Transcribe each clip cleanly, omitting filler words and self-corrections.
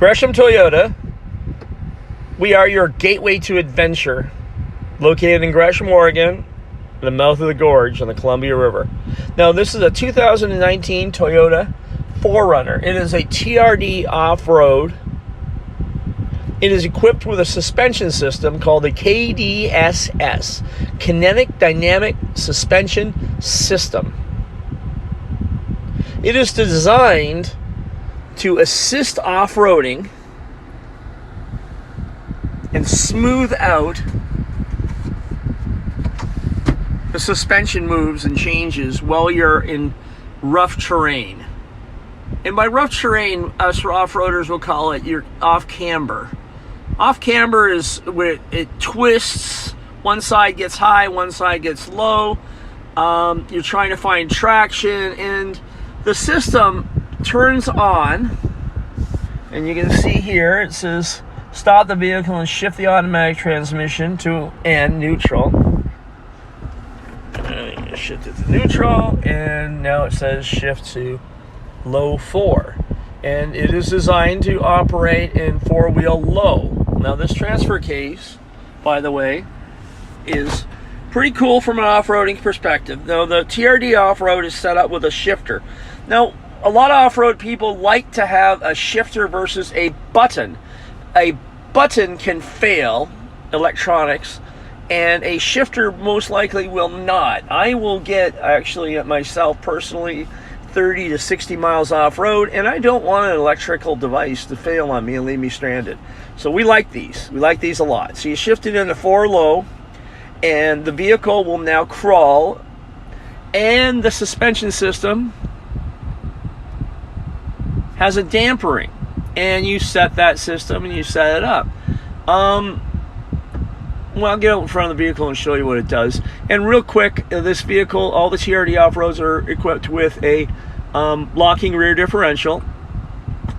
Gresham Toyota, we are your gateway to adventure, located in Gresham, Oregon, in the mouth of the gorge on the Columbia River. Now, this is a 2019 Toyota 4Runner. It is a TRD Offroad. It is equipped with a suspension system called the KDSS, Kinetic Dynamic Suspension System. It is designed to assist off-roading and smooth out the suspension moves and changes while you're in rough terrain. And by rough terrain, us off-roaders will call it your off-camber. Off-camber is where it twists, one side gets high, one side gets low. You're trying to find traction, and the system turns on, and you can see here it says stop the vehicle and shift the automatic transmission to neutral. And you shift it to neutral, and now it says shift to low 4. And it is designed to operate in 4-wheel low. Now, this transfer case, by the way, is pretty cool from an off-roading perspective. Now, the TRD Offroad is set up with a shifter. Now, a lot of off-road people like to have a shifter versus a button. A button can fail, electronics, and a shifter most likely will not. I will get, actually, myself personally, 30 to 60 miles off-road, and I don't want an electrical device to fail on me and leave me stranded. So we like these. We like these a lot. So you shift it into 4 low, and the vehicle will now crawl, and the suspension system has a dampering, and you set that system and you set it up. Well, I'll get out in front of the vehicle and show you what it does. And real quick, this vehicle, all the TRD Offroads are equipped with a locking rear differential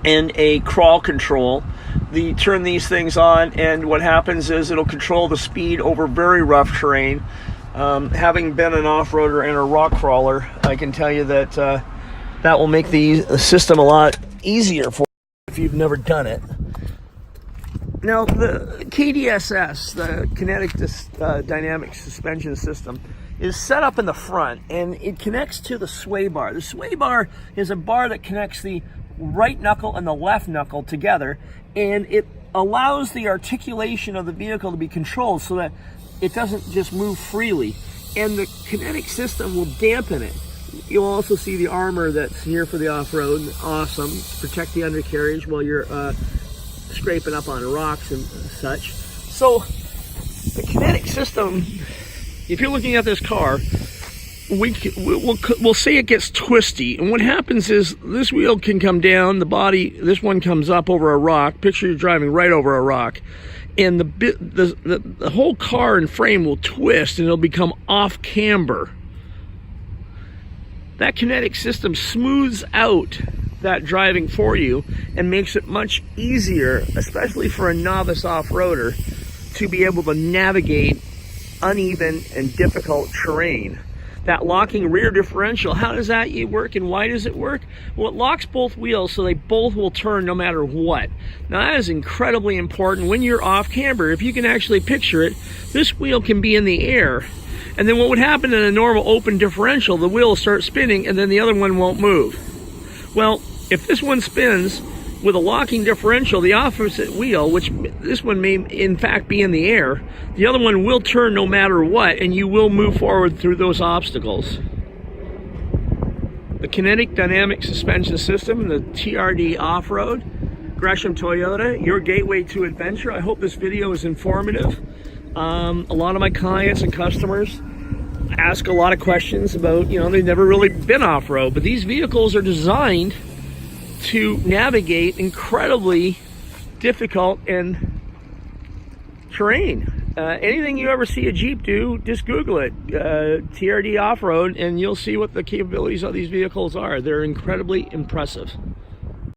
and a crawl control. You turn these things on, and what happens is it'll control the speed over very rough terrain. Having been an off-roader and a rock crawler, I can tell you that that will make the system a lot easier for you if you've never done it. Now, the KDSS, the Kinetic Dynamic Suspension System, is set up in the front, and it connects to the sway bar. The sway bar is a bar that connects the right knuckle and the left knuckle together, and it allows the articulation of the vehicle to be controlled so that it doesn't just move freely. And the kinetic system will dampen it. You'll also see the armor that's here for the off-road. Awesome. Protect the undercarriage while you're scraping up on rocks and such. So the kinetic system, if you're looking at this car, we'll say it gets twisty, and what happens is this wheel can come down, the body, this one comes up over a rock. Picture you're driving right over a rock, and the whole car and frame will twist, and it'll become off camber. That kinetic system smooths out that driving for you and makes it much easier, especially for a novice off-roader, to be able to navigate uneven and difficult terrain. That locking rear differential, how does that work and why does it work? Well, it locks both wheels so they both will turn no matter what. Now, that is incredibly important when you're off camber. If you can actually picture it, this wheel can be in the air, and then what would happen in a normal open differential, the wheel will start spinning and then the other one won't move. Well, if this one spins with a locking differential, the opposite wheel, which this one may in fact be in the air, the other one will turn no matter what, and you will move forward through those obstacles. The Kinetic Dynamic Suspension System and the TRD Offroad, Gresham Toyota, your gateway to adventure. I hope this video is informative. A lot of my clients and customers ask a lot of questions about, they've never really been off-road, but these vehicles are designed to navigate incredibly difficult and terrain. Anything you ever see a Jeep do, just Google it, TRD Offroad, and you'll see what the capabilities of these vehicles are. They're incredibly impressive.